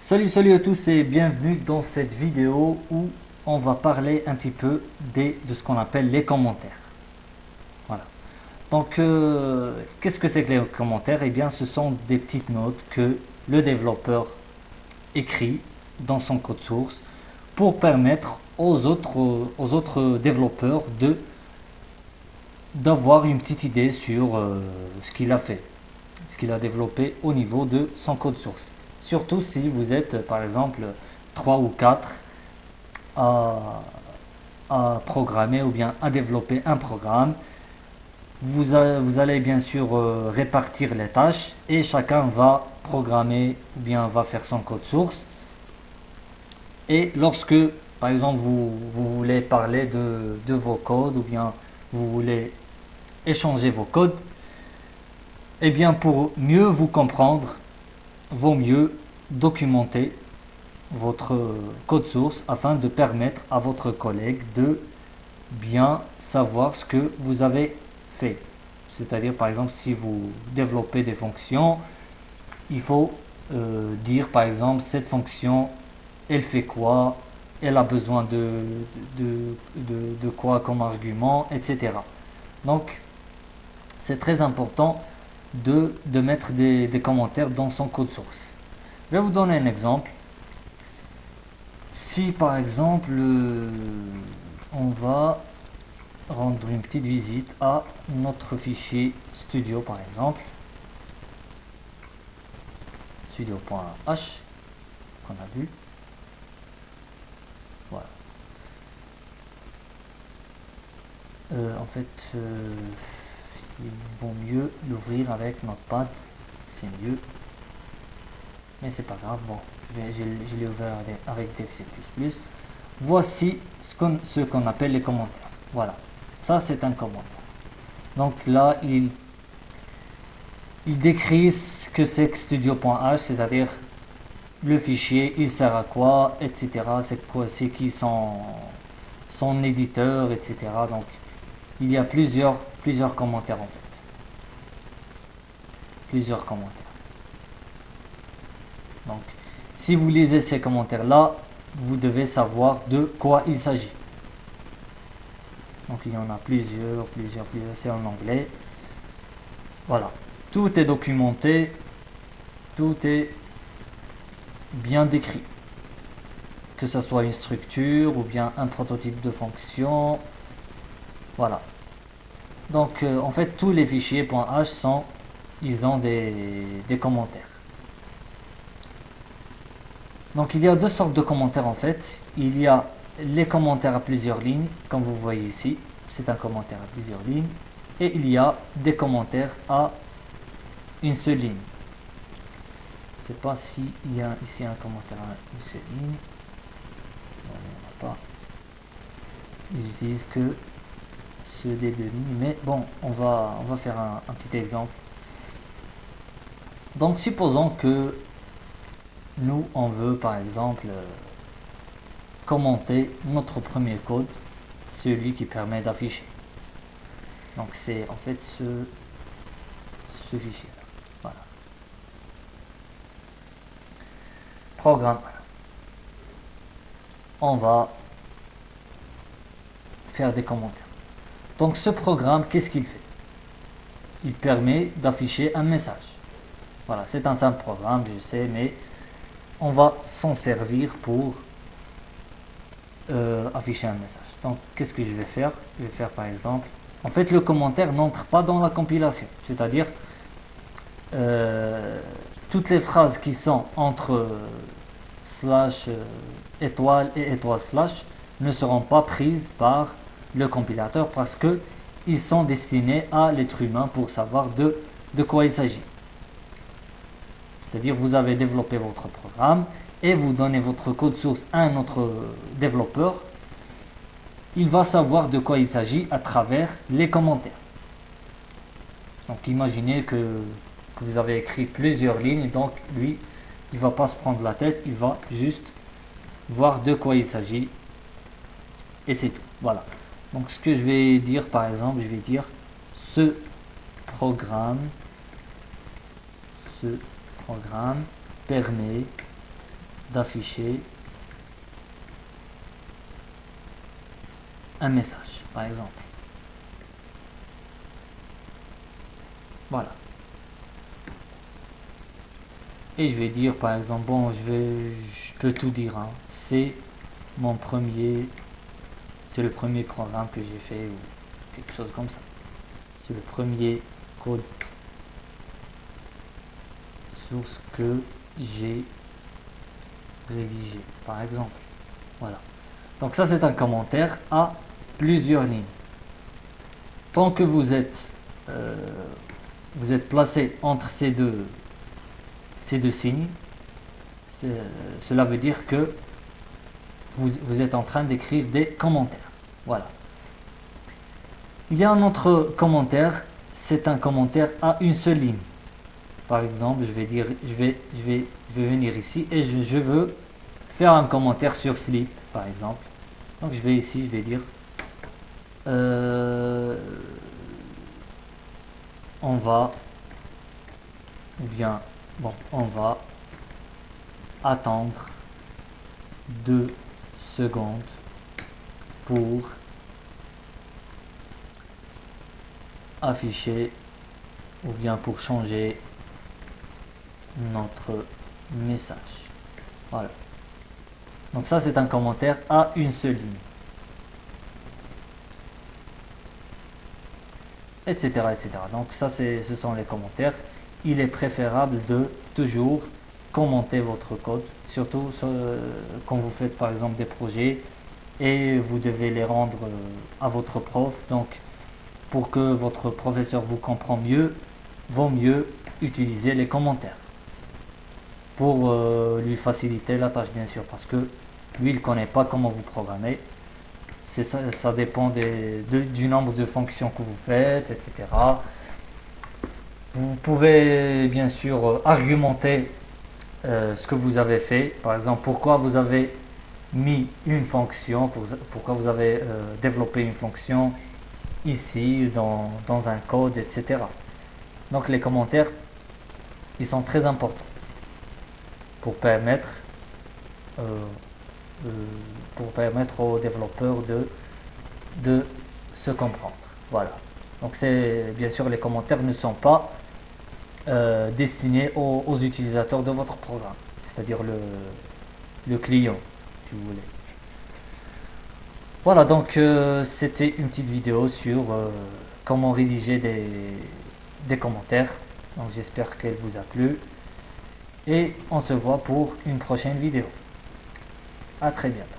Salut à tous et bienvenue dans cette vidéo où on va parler un petit peu de ce qu'on appelle les commentaires. Voilà. Donc, qu'est-ce que c'est que les commentaires? Eh bien, ce sont des petites notes que le développeur écrit dans son code source pour permettre aux autres développeurs d'avoir une petite idée sur ce qu'il a fait, ce qu'il a développé au niveau de son code source. Surtout si vous êtes par exemple 3 ou 4 à, à programmer ou bien à développer un programme. Vous allez bien sûr répartir les tâches et chacun va programmer ou bien va faire son code source. Et lorsque par exemple vous voulez parler de vos codes ou bien vous voulez échanger vos codes, eh bien pour mieux vous comprendre, vaut mieux documenter votre code source afin de permettre à votre collègue de bien savoir ce que vous avez fait. C'est-à-dire par exemple si vous développez des fonctions, il faut dire par exemple cette fonction elle fait quoi, elle a besoin de quoi comme argument, etc. Donc c'est très important de mettre des commentaires dans son code source. Je vais vous donner un exemple. Si par exemple on va rendre une petite visite à notre fichier studio par exemple, studio.h qu'on a vu. Voilà. En fait, il vaut mieux l'ouvrir avec Notepad, c'est mieux. Mais c'est pas grave, bon, je l'ai ouvert avec Dev C++. Voici ce qu'on appelle les commentaires. Voilà, ça c'est un commentaire. Donc là, il décrit ce que c'est que studio.h, c'est-à-dire le fichier, il sert à quoi, etc. C'est qui son éditeur, etc. Donc il y a plusieurs commentaires en fait. Plusieurs commentaires. Donc, si vous lisez ces commentaires-là, vous devez savoir de quoi il s'agit. Donc, il y en a plusieurs, c'est en anglais. Voilà. Tout est documenté, tout est bien décrit. Que ce soit une structure ou bien un prototype de fonction. Voilà. Donc, en fait, tous les fichiers .h ils ont des commentaires. Donc il y a deux sortes de commentaires en fait. Il y a les commentaires à plusieurs lignes, comme vous voyez ici. C'est un commentaire à plusieurs lignes. Et il y a des commentaires à une seule ligne. Je ne sais pas s'il y a ici un commentaire à une seule ligne. Non, il n'y en a pas. Ils utilisent que ceux des deux lignes. Mais bon, on va faire un petit exemple. Donc supposons que nous, on veut par exemple commenter notre premier code, celui qui permet d'afficher. Donc c'est en fait ce fichier là. Voilà. Programme. On va faire des commentaires. Donc ce programme, qu'est-ce qu'il fait? Il permet d'afficher un message. Voilà, c'est un simple programme, je sais, mais on va s'en servir pour afficher un message. Donc qu'est-ce que je vais faire? Je vais faire par exemple, en fait le commentaire n'entre pas dans la compilation, c'est-à-dire toutes les phrases qui sont entre slash étoile et étoile slash ne seront pas prises par le compilateur parce que ils sont destinés à l'être humain pour savoir de quoi il s'agit. C'est-à-dire vous avez développé votre programme et vous donnez votre code source à un autre développeur, il va savoir de quoi il s'agit à travers les commentaires. Donc imaginez que vous avez écrit plusieurs lignes, donc lui, il ne va pas se prendre la tête, il va juste voir de quoi il s'agit et c'est tout. Voilà. Donc ce que je vais dire par exemple, je vais dire ce programme permet d'afficher un message, par exemple. Voilà. Et je vais dire, par exemple, bon, je peux tout dire, hein. C'est le premier programme que j'ai fait ou quelque chose comme ça. C'est le premier code source que j'ai rédigé, par exemple. Voilà. Donc ça, c'est un commentaire à plusieurs lignes. Tant que vous êtes placé entre ces deux signes, cela veut dire que vous êtes en train d'écrire des commentaires. Voilà. Il y a un autre commentaire, c'est un commentaire à une seule ligne. Par exemple, je vais venir ici et je veux faire un commentaire sur sleep, par exemple. Donc je vais ici, je vais dire on va attendre 2 secondes pour afficher ou bien pour changer notre message. Voilà. Donc ça, c'est un commentaire à une seule ligne. Etc. etc. Donc ça, ce sont les commentaires. Il est préférable de toujours commenter votre code, surtout quand vous faites par exemple des projets et vous devez les rendre à votre prof. Donc pour que votre professeur vous comprenne mieux, vaut mieux utiliser les commentaires pour lui faciliter la tâche, bien sûr, parce que lui, il ne connaît pas comment vous programmez. Ça dépend du nombre de fonctions que vous faites, etc. Vous pouvez bien sûr argumenter ce que vous avez fait. Par exemple, pourquoi vous avez mis une fonction, pourquoi vous avez développé une fonction ici dans un code, etc. Donc les commentaires, ils sont très importants pour permettre aux développeurs de se comprendre. Voilà. Donc bien sûr, les commentaires ne sont pas destinés aux utilisateurs de votre programme, c'est-à-dire le client, si vous voulez. Voilà, donc c'était une petite vidéo sur comment rédiger des commentaires. Donc j'espère qu'elle vous a plu et on se voit pour une prochaine vidéo. À très bientôt.